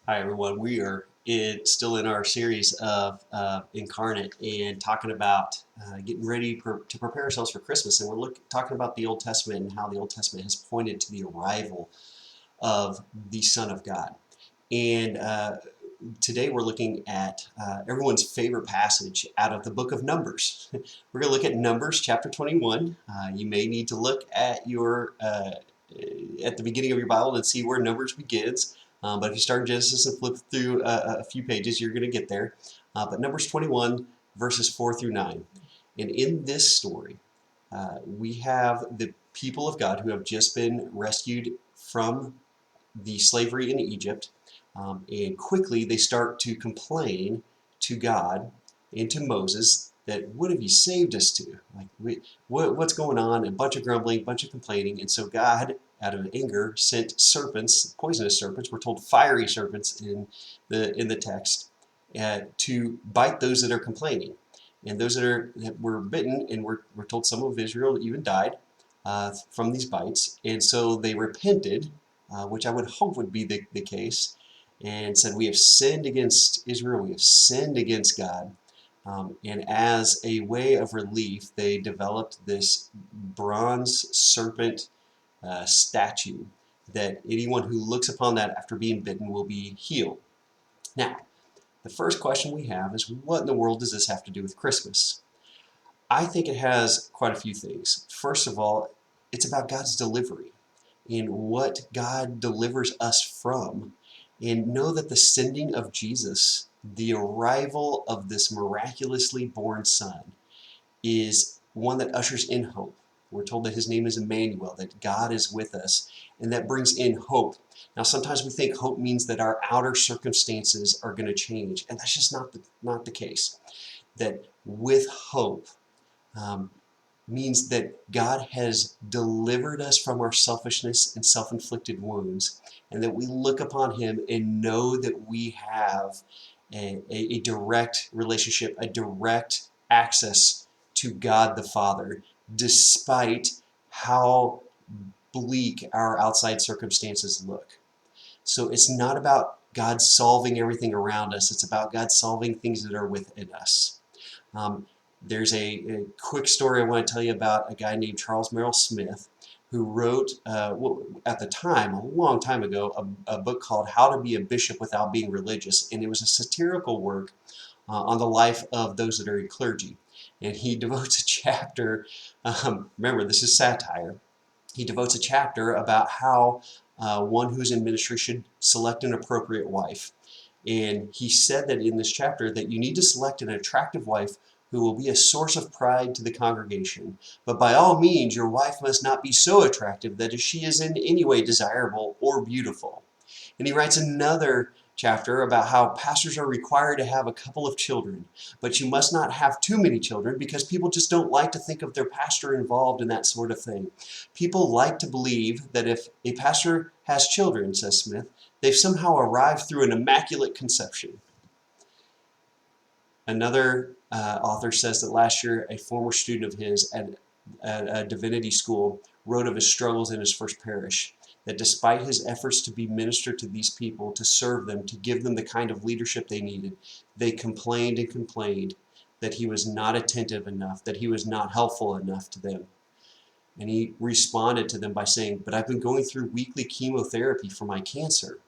Hi everyone, we are still in our series of Incarnate and talking about getting ready to prepare ourselves for Christmas. And we're talking about the Old Testament and how the Old Testament has pointed to the arrival of the Son of God. And today we're looking at everyone's favorite passage out of the book of Numbers. We're going to look at Numbers chapter 21. You may need to look at at the beginning of your Bible and see where Numbers begins. But if you start in Genesis and flip through a few pages, you're going to get there. But Numbers 21, verses 4 through 9. And in this story, we have the people of God who have just been rescued from the slavery in Egypt. And quickly they start to complain to God and to Moses that what have you saved us to? What's going on? A bunch of grumbling, a bunch of complaining. And so God, out of anger, sent serpents, poisonous serpents. We're told fiery serpents in the text, to bite those that are complaining. And those that were bitten, and we're told some of Israel even died from these bites. And so they repented, which I would hope would be the case, and said, we have sinned against Israel, we have sinned against God. And as a way of relief, they developed this bronze serpent statue that anyone who looks upon that after being bitten will be healed. Now, the first question we have is, what in the world does this have to do with Christmas? I think it has quite a few things. First of all, it's about God's delivery and what God delivers us from. And know that the sending of Jesus, the arrival of this miraculously born Son, is one that ushers in hope. We're told that his name is Emmanuel, that God is with us, and that brings in hope. Now, sometimes we think hope means that our outer circumstances are going to change, and that's just not the case. That with hope, um, means that God has delivered us from our selfishness and self-inflicted wounds, and that we look upon him and know that we have a direct relationship, a direct access to God the Father, despite how bleak our outside circumstances look. So it's not about God solving everything around us, it's about God solving things that are within us. There's a quick story I want to tell you about a guy named Charles Merrill Smith, who wrote, at the time, a long time ago, a book called How to Be a Bishop Without Being Religious. And it was a satirical work on the life of those that are in clergy. And he devotes a chapter, remember, this is satire. He devotes a chapter about how one who's in ministry should select an appropriate wife. And he said that in this chapter that you need to select an attractive wife who will be a source of pride to the congregation. But by all means, your wife must not be so attractive that she is in any way desirable or beautiful. And he writes another chapter about how pastors are required to have a couple of children, but you must not have too many children because people just don't like to think of their pastor involved in that sort of thing. People like to believe that if a pastor has children, says Smith, they've somehow arrived through an immaculate conception. Another author says that last year a former student of his at a divinity school wrote of his struggles in his first parish, that despite his efforts to be minister to these people, to serve them, to give them the kind of leadership they needed, they complained and complained that he was not attentive enough, that he was not helpful enough to them. And he responded to them by saying, but I've been going through weekly chemotherapy for my cancer.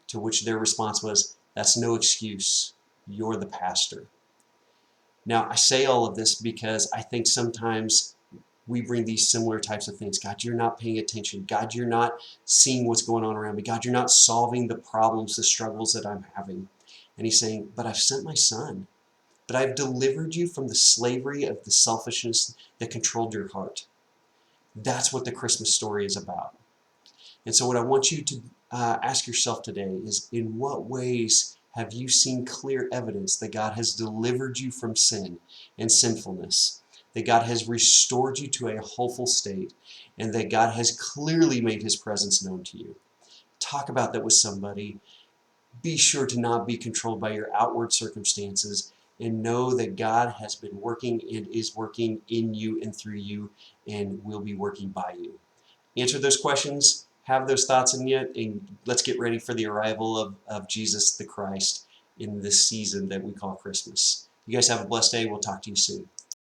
To which their response was, that's no excuse. You're the pastor. Now, I say all of this because I think sometimes we bring these similar types of things. God, you're not paying attention. God, you're not seeing what's going on around me. God, you're not solving the problems, the struggles that I'm having. And he's saying, but I've sent my Son. But I've delivered you from the slavery of the selfishness that controlled your heart. That's what the Christmas story is about. And so what I want you to ask yourself today is, in what ways have you seen clear evidence that God has delivered you from sin and sinfulness, that God has restored you to a hopeful state, and that God has clearly made his presence known to you? Talk about that with somebody. Be sure to not be controlled by your outward circumstances, and know that God has been working and is working in you and through you and will be working by you. Answer those questions. have those thoughts in you, and let's get ready for the arrival of Jesus the Christ in this season that we call Christmas. You guys have a blessed day. We'll talk to you soon.